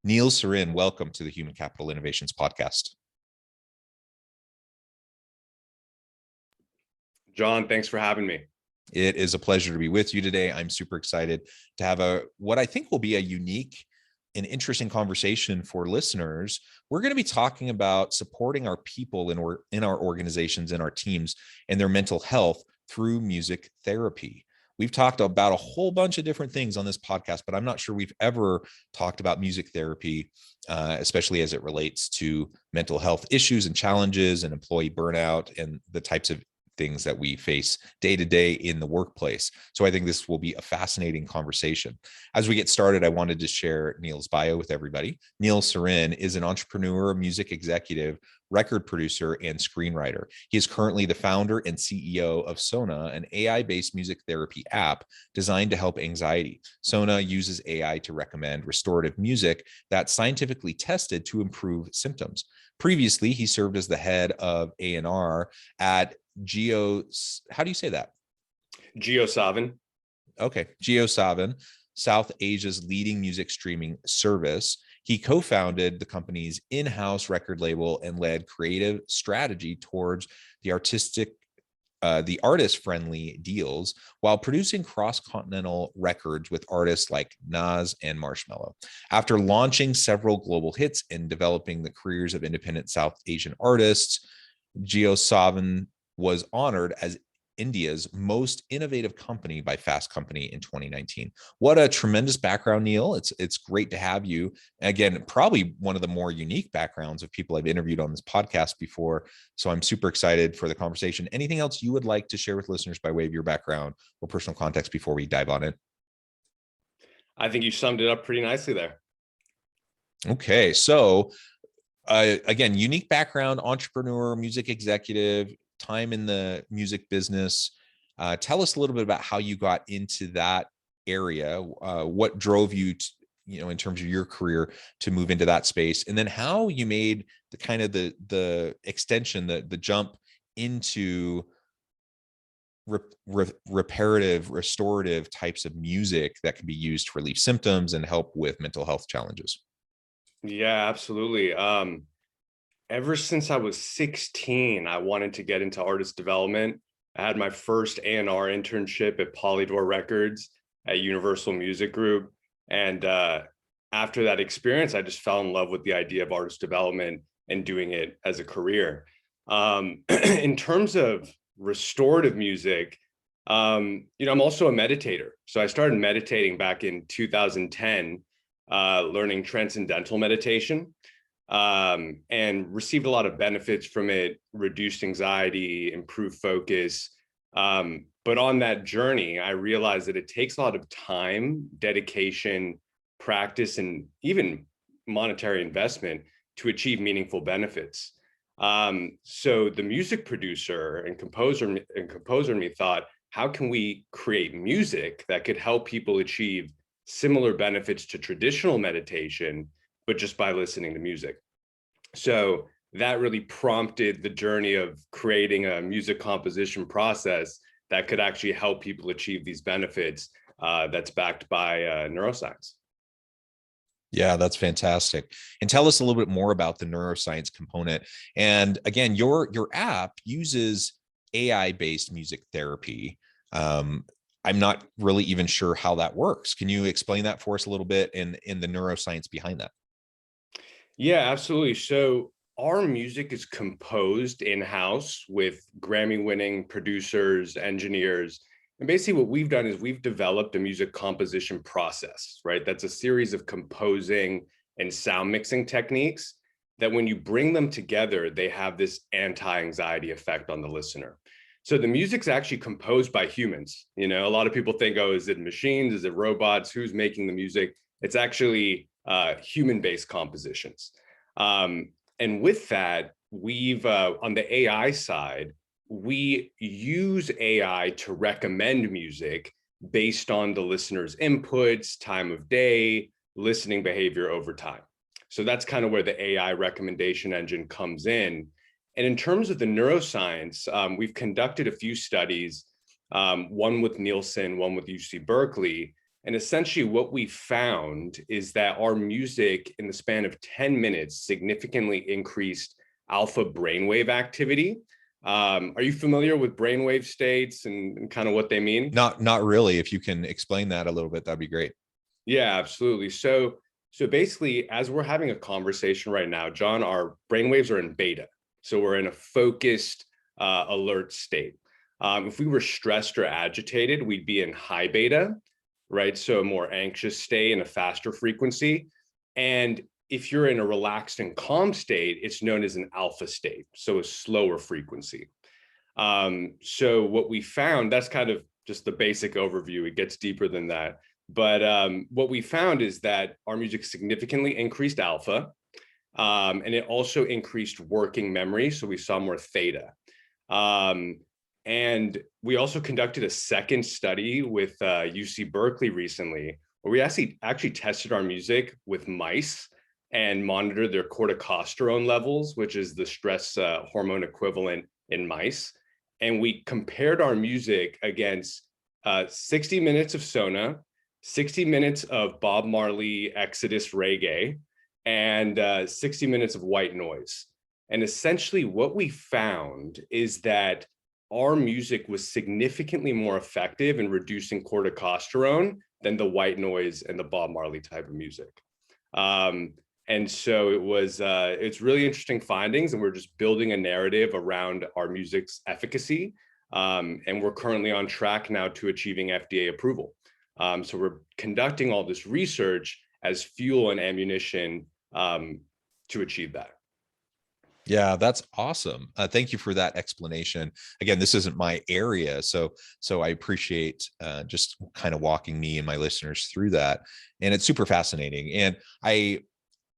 Neal Sarin, welcome to the Human Capital Innovations Podcast. John, thanks for having me. It is a pleasure to be with you today. I'm super excited to have what I think will be a unique and interesting conversation for listeners. We're going to be talking about supporting our people in our organizations and our teams and their mental health through music therapy. We've talked about a whole bunch of different things on this podcast, but I'm not sure we've ever talked about music therapy, especially as it relates to mental health issues and challenges and employee burnout and the types of things that we face day to day in the workplace. So I think this will be a fascinating conversation. As we get started, I wanted to share Neal's bio with everybody. Neal Sarin is an entrepreneur, music executive, record producer, and screenwriter. He is currently the founder and CEO of Sona, an AI-based music therapy app designed to help anxiety. Sona uses AI to recommend restorative music that's scientifically tested to improve symptoms. Previously, he served as the head of A&R at how do you say that? JioSaavn. Okay, JioSaavn, South Asia's leading music streaming service. He co-founded the company's in-house record label and led creative strategy towards the artist-friendly deals while producing cross-continental records with artists like Nas and Marshmello. After launching several global hits and developing the careers of independent South Asian artists, JioSaavn was honored as India's most innovative company by Fast Company in 2019. What a tremendous background, Neal. It's great to have you. Again, probably one of the more unique backgrounds of people I've interviewed on this podcast before. So I'm super excited for the conversation. Anything else you would like to share with listeners by way of your background or personal context before we dive on in? I think you summed it up pretty nicely there. Okay. So again, unique background, entrepreneur, music executive, time in the music business. Tell us a little bit about how you got into that area. What drove you to, in terms of your career to move into that space, and then how you made the kind of the extension, the jump into reparative, restorative types of music that can be used to relieve symptoms and help with mental health challenges. Yeah, absolutely. Ever since I was 16, I wanted to get into artist development. I had my first A&R internship at Polydor Records at Universal Music Group. And after that experience, I just fell in love with the idea of artist development and doing it as a career. In terms of restorative music, I'm also a meditator. So I started meditating back in 2010, learning transcendental meditation. And received a lot of benefits from it, reduced anxiety, improved focus. But on that journey, I realized that it takes a lot of time, dedication, practice, and even monetary investment to achieve meaningful benefits. So the music producer and composer in me thought, how can we create music that could help people achieve similar benefits to traditional meditation, but just by listening to music? So that really prompted the journey of creating a music composition process that could actually help people achieve these benefits, that's backed by neuroscience. Yeah, that's fantastic. And tell us a little bit more about the neuroscience component. And again, your app uses AI-based music therapy. I'm not really even sure how that works. Can you explain that for us a little bit in the neuroscience behind that? Yeah, absolutely. So our music is composed in-house with Grammy-winning producers, engineers. And basically what we've done is we've developed a music composition process, right? That's a series of composing and sound mixing techniques that when you bring them together, they have this anti-anxiety effect on the listener. So the music's actually composed by humans. A lot of people think, oh, is it machines? Is it robots? Who's making the music? It's actually human-based compositions. And with that, we've on the AI side, we use AI to recommend music based on the listener's inputs, time of day, listening behavior over time. So that's kind of where the AI recommendation engine comes in. And in terms of the neuroscience, we've conducted a few studies, one with Nielsen, one with UC Berkeley, And essentially what we found is that our music in the span of 10 minutes significantly increased alpha brainwave activity. Are you familiar with brainwave states and kind of what they mean? Not really. If you can explain that a little bit, that'd be great. Yeah, absolutely. So basically, as we're having a conversation right now, John, our brainwaves are in beta. So we're in a focused, alert state. If we were stressed or agitated, we'd be in high beta, right? So a more anxious state and a faster frequency. And if you're in a relaxed and calm state, it's known as an alpha state, so a slower frequency. So what we found, that's kind of just the basic overview. It gets deeper than that. But what we found is that our music significantly increased alpha, and it also increased working memory. So we saw more theta. And we also conducted a second study with UC Berkeley recently, where we actually tested our music with mice and monitored their corticosterone levels, which is the stress hormone equivalent in mice. And we compared our music against 60 minutes of Sona, 60 minutes of Bob Marley Exodus reggae, and 60 minutes of white noise. And essentially what we found is that our music was significantly more effective in reducing corticosterone than the white noise and the Bob Marley type of music. And so it's really interesting findings, and we're just building a narrative around our music's efficacy. And we're currently on track now to achieving FDA approval. So we're conducting all this research as fuel and ammunition to achieve that. Yeah, that's awesome. Thank you for that explanation. Again, this isn't my area, so I appreciate just kind of walking me and my listeners through that. And it's super fascinating. And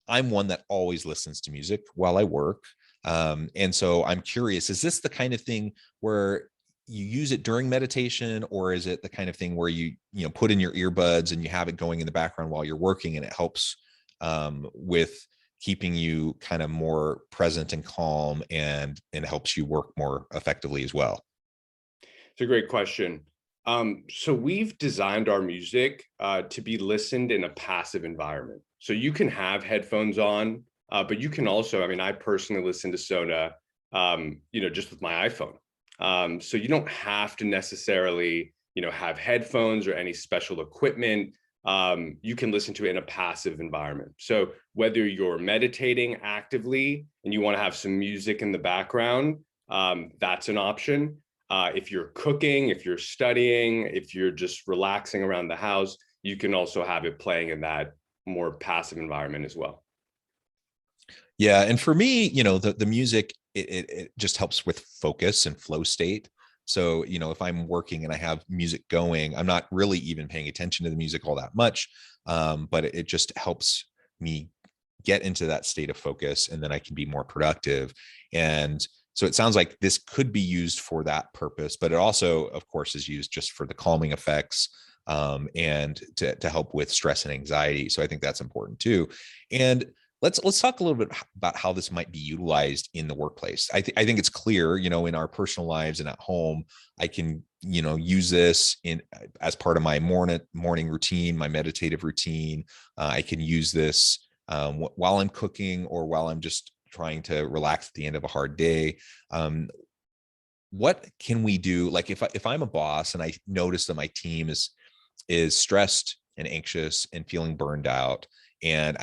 I'm one that always listens to music while I work. And so I'm curious, is this the kind of thing where you use it during meditation, or is it the kind of thing where you put in your earbuds and you have it going in the background while you're working, and it helps with keeping you kind of more present and calm, and helps you work more effectively as well? It's a great question. So we've designed our music to be listened in a passive environment. So you can have headphones on, but you can also, I mean, I personally listen to Sona, just with my iPhone. So you don't have to necessarily, have headphones or any special equipment. You can listen to it in a passive environment. So whether you're meditating actively and you want to have some music in the background, that's an option. If you're cooking, if you're studying, if you're just relaxing around the house, you can also have it playing in that more passive environment as well. Yeah. And for me, the music, it just helps with focus and flow state. So, if I'm working and I have music going, I'm not really even paying attention to the music all that much. But it just helps me get into that state of focus, and then I can be more productive. And so it sounds like this could be used for that purpose, but it also, of course, is used just for the calming effects, and to help with stress and anxiety. So I think that's important too. And let's talk a little bit about how this might be utilized in the workplace. I think it's clear, in our personal lives and at home, I can, use this as part of my morning routine, my meditative routine. I can use this while I'm cooking, or while I'm just trying to relax at the end of a hard day. What can we do? Like if I'm a boss and I notice that my team is stressed and anxious and feeling burned out, and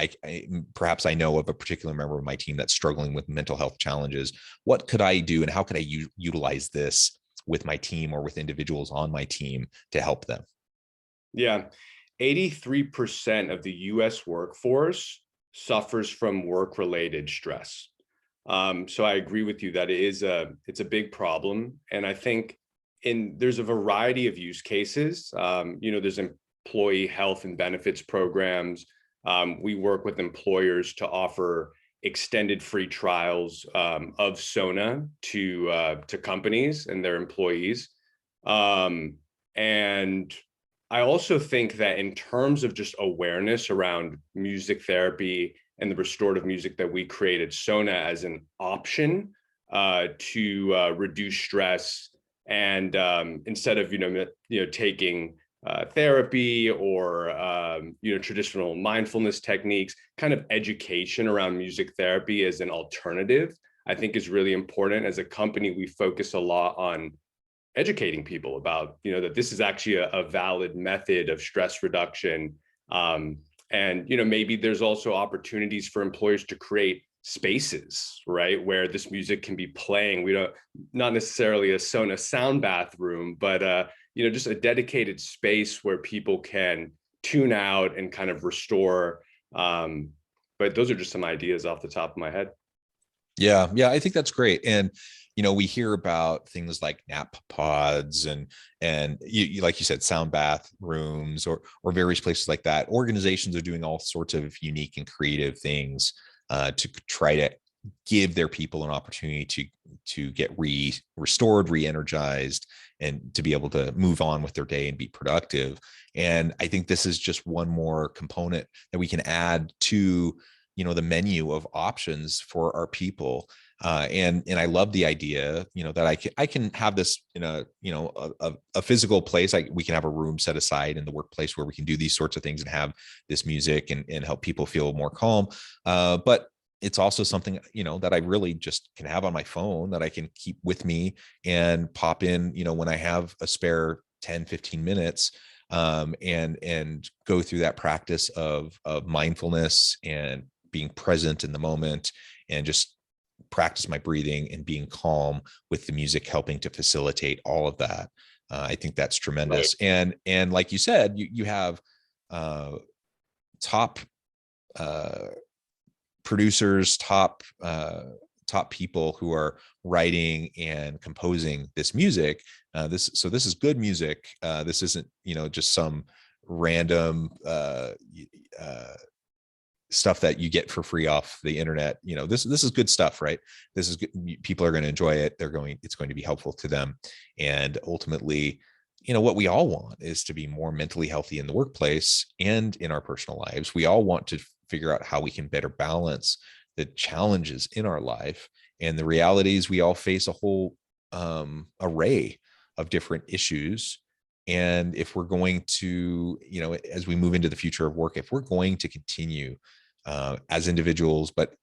perhaps I know of a particular member of my team that's struggling with mental health challenges, what could I do, and how could I utilize this with my team or with individuals on my team to help them? Yeah. 83% of the US workforce suffers from work-related stress. So I agree with you that it's a big problem. And I think there's a variety of use cases. There's employee health and benefits programs. We work with employers to offer extended free trials of Sona to companies and their employees. And I also think that in terms of just awareness around music therapy and the restorative music that we created Sona as an option to reduce stress, and instead of taking therapy or traditional mindfulness techniques, kind of education around music therapy as an alternative, I think is really important. As a company, we focus a lot on educating people about, that this is actually a valid method of stress reduction. And maybe there's also opportunities for employers to create spaces, right, where this music can be playing. We don't, not necessarily a Sona sound bathroom, but just a dedicated space where people can tune out and kind of restore. But those are just some ideas off the top of my head. Yeah, I think that's great. And we hear about things like nap pods and you like you said, sound bath rooms or various places like that. Organizations are doing all sorts of unique and creative things to try to give their people an opportunity to get restored, re-energized, and to be able to move on with their day and be productive. And I think this is just one more component that we can add to the menu of options for our people. And I love the idea, that I can have this in a physical place. We can have a room set aside in the workplace where we can do these sorts of things and have this music and help people feel more calm. But it's also something, that I really just can have on my phone that I can keep with me and pop in, when I have a spare 10, 15 minutes, and go through that practice of mindfulness and being present in the moment and just practice my breathing and being calm with the music helping to facilitate all of that. I think that's tremendous. Right. And like you said, you have top producers, top people who are writing and composing this music. This is good music. This isn't just some random stuff that you get for free off the internet. This is good stuff, right? This is good. People are going to enjoy it. It's going to be helpful to them. And ultimately, what we all want is to be more mentally healthy in the workplace and in our personal lives. We all want to figure out how we can better balance the challenges in our life. And the reality is we all face a whole array of different issues. And if we're going to, as we move into the future of work, if we're going to continue as individuals, but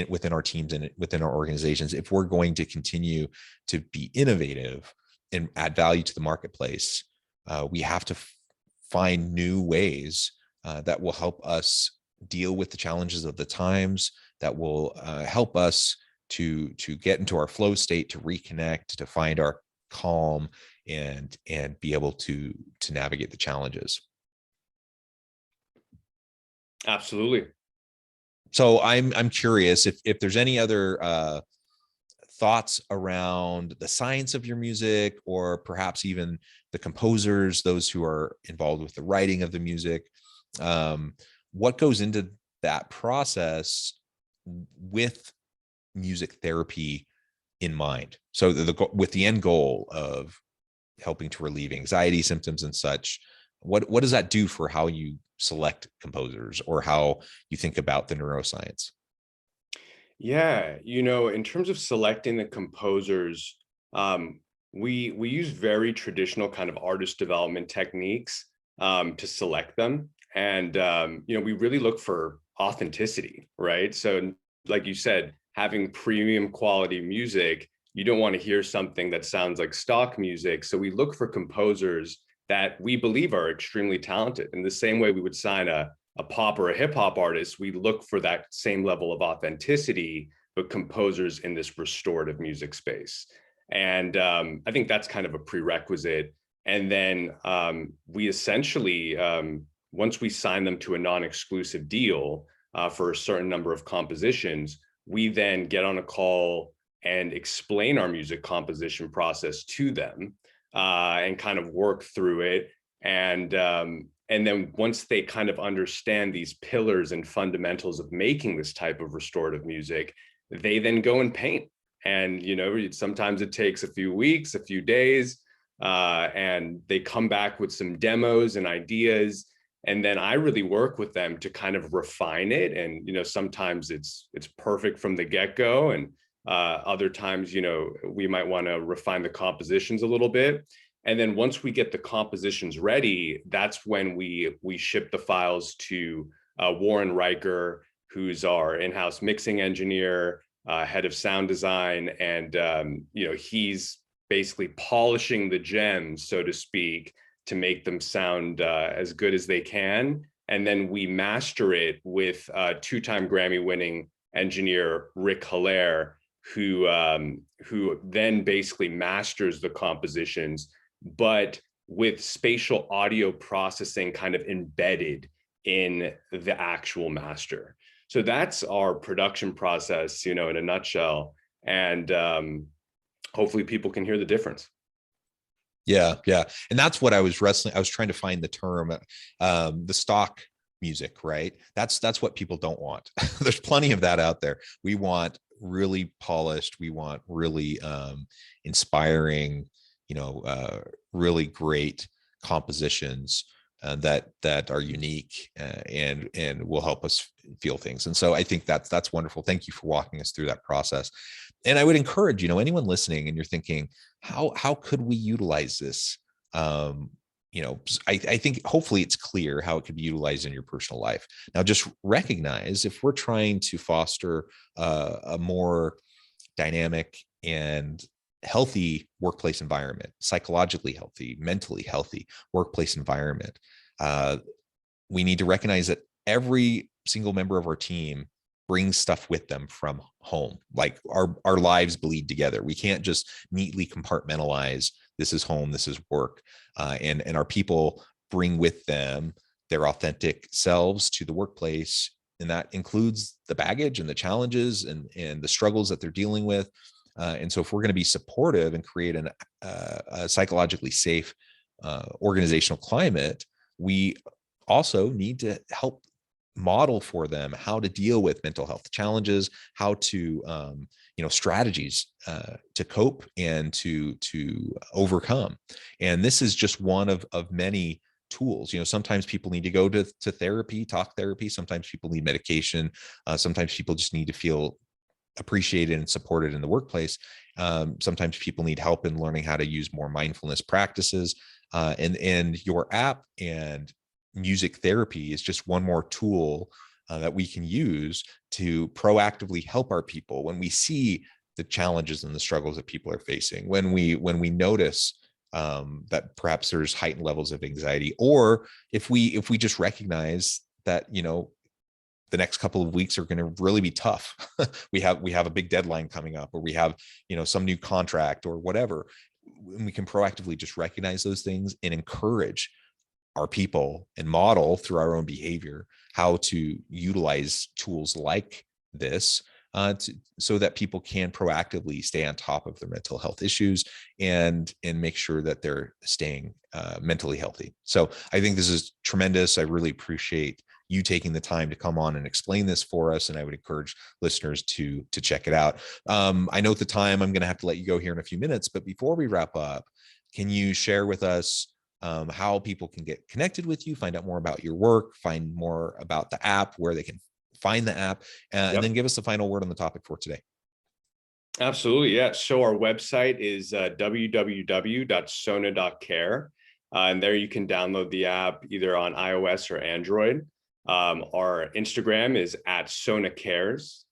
within our teams and within our organizations, if we're going to continue to be innovative and add value to the marketplace, we have to find new ways that will help us deal with the challenges of the times, that will help us to get into our flow state, to reconnect, to find our calm, and be able to navigate the challenges. Absolutely. So I'm curious if there's any other thoughts around the science of your music, or perhaps even the composers, those who are involved with the writing of the music. What goes into that process with music therapy in mind? So with the end goal of helping to relieve anxiety symptoms and such, what does that do for how you select composers or how you think about the neuroscience? Yeah, in terms of selecting the composers, we use very traditional kind of artist development techniques to select them. And we really look for authenticity, right? So like you said, having premium quality music, you don't want to hear something that sounds like stock music. So we look for composers that we believe are extremely talented. In the same way we would sign a pop or a hip hop artist, we look for that same level of authenticity, but composers in this restorative music space. And I think that's kind of a prerequisite. And then we essentially, once we sign them to a non-exclusive deal for a certain number of compositions, we then get on a call and explain our music composition process to them and kind of work through it. And then once they kind of understand these pillars and fundamentals of making this type of restorative music, they then go and paint. And, sometimes it takes a few weeks, a few days, and they come back with some demos and ideas. And then I really work with them to kind of refine it. And, sometimes it's perfect from the get-go. And other times, we might want to refine the compositions a little bit. And then once we get the compositions ready, that's when we ship the files to Warren Riker, who's our in-house mixing engineer, head of sound design, and he's basically polishing the gems, so to speak, to make them sound as good as they can. And then we master it with two-time Grammy-winning engineer Rick Hilaire, who then basically masters the compositions, but with spatial audio processing kind of embedded in the actual master. So that's our production process, in a nutshell. And hopefully people can hear the difference. Yeah, yeah. And that's what I was wrestling. I was trying to find the term, the stock music, right? That's what people don't want. There's plenty of that out there. We want really polished. We want really inspiring, really great compositions that are unique and will help us feel things. And so I think that's wonderful. Thank you for walking us through that process. And I would encourage, anyone listening and you're thinking, how could we utilize this? I think hopefully it's clear how it could be utilized in your personal life. Now, just recognize if we're trying to foster a more dynamic and healthy workplace environment, psychologically healthy, mentally healthy workplace environment, we need to recognize that every single member of our team brings stuff with them from home. Like our lives bleed together. We can't just neatly compartmentalize, this is home, this is work. And our people bring with them their authentic selves to the workplace. And that includes the baggage and the challenges and the struggles that they're dealing with. And so if we're going to be supportive and create a psychologically safe organizational climate, we also need to help model for them how to deal with mental health challenges, how to, strategies to cope and to overcome. And this is just one of many tools. Sometimes people need to go to therapy, talk therapy. Sometimes people need medication. Sometimes people just need to feel appreciated and supported in the workplace. Sometimes people need help in learning how to use more mindfulness practices. And your app and music therapy is just one more tool that we can use to proactively help our people when we see the challenges and the struggles that people are facing, when we notice that perhaps there's heightened levels of anxiety, or if we just recognize that the next couple of weeks are going to really be tough. we have a big deadline coming up, or we have some new contract or whatever, and we can proactively just recognize those things and encourage our people and model through our own behavior how to utilize tools like this so that people can proactively stay on top of their mental health issues and make sure that they're staying mentally healthy. So I think this is tremendous. I really appreciate you taking the time to come on and explain this for us. And I would encourage listeners to check it out. I know at the time I'm going to have to let you go here in a few minutes, but before we wrap up, can you share with us how people can get connected with you, find out more about your work, find more about the app, where they can find the app, and then give us the final word on the topic for today. Absolutely. Yeah. So our website is www.sona.care. And there you can download the app either on iOS or Android. Our Instagram is @SonaCares.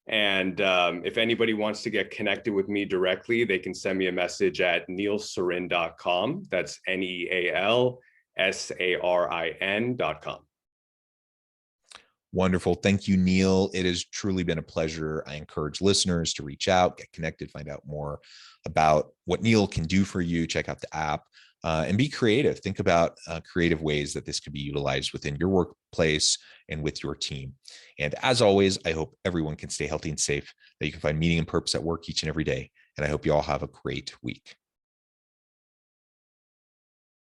And if anybody wants to get connected with me directly, they can send me a message at nealsarin.com. That's NEALSARIN.com. Wonderful. Thank you, Neal. It has truly been a pleasure. I encourage listeners to reach out, get connected, find out more about what Neal can do for you. Check out the app and be creative. Think about creative ways that this could be utilized within your workplace and with your team. And as always, I hope everyone can stay healthy and safe, that you can find meaning and purpose at work each and every day. And I hope you all have a great week.